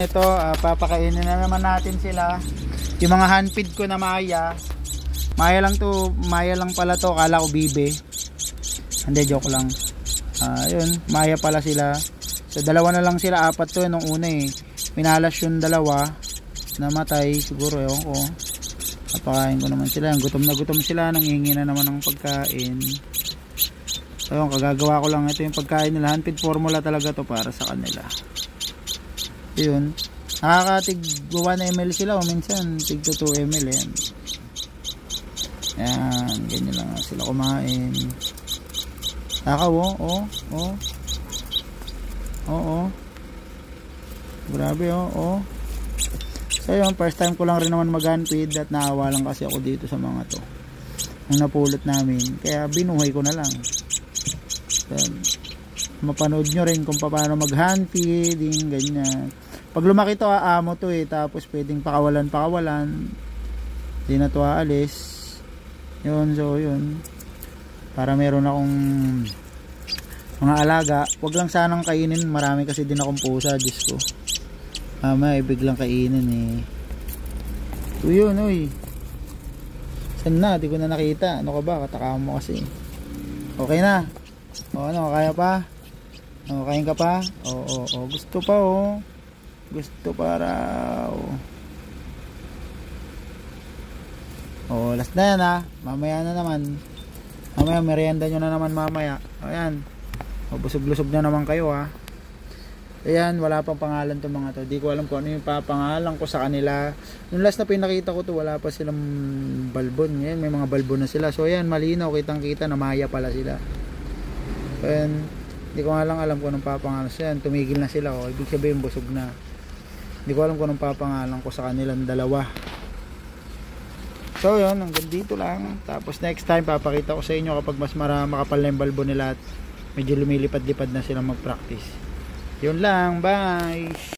Ito, papakainin na naman natin sila. Yung mga handfeed ko na Maya. Maya lang to, Maya lang pala to. Kala ko bibe. Hindi, joke lang. Yun, Maya pala sila. So dalawa na lang sila, apat to nung una eh. Minalas yung dalawa. Namatay siguro, ewan ko. Napakain ko naman sila. Gutom na gutom sila. Nanghihingi na naman ng pagkain. So yun, kagagawa ko lang. Ito yung pagkain nila. Handfeed formula talaga to para sa kanila. Yun. Nakakatig 1 ml sila o minsan tig 2 ml yan. Yan. Ganyan lang sila kumain. Takaw grabe so yun, first time ko lang rin naman mag-handfeed at naawa lang kasi ako dito sa mga to nung napulot namin, kaya binuhay ko na lang. Then, mapanood nyo rin kung paano mag-handfeeding, ganyan. Pag lumaki to, aamo to tapos pwedeng pakawalan di na to aalis yun. So yun, para meron akong mga alaga. Wag lang sanang kainin, marami kasi din akong pusa, Diyos ko. May biglang kainin So yun, saan na? Di ko na nakita. Ano ka ba? Katakam mo kasi. Okay na? Ano? Kaya pa? Kain ka pa? Gusto pa Gusto pa raw. Last na yan Mamaya na naman. Mamaya merienda nyo na naman mamaya. Ayan. Busog-lusog na naman kayo Ayan, wala pang pangalan to mga to. Di ko alam kung ano yung papangalan ko sa kanila. Nung last na pinakita ko to, wala pa silang balbon. Ayan, may mga balbon na sila. So ayan, malinaw, kitang kita na Maya pala sila. So ayan, di ko nga lang alam kung anong papangalan. So ayan, tumigil na sila ibig sabihin busog na. Di ko alam kung anong papangalan ko sa kanilang dalawa. So yun, hanggang dito lang. Tapos next time papakita ko sa inyo kapag mas makapal na yung balbon nila at medyo lumilipad-lipad na silang mag-practice. Yun lang, bye!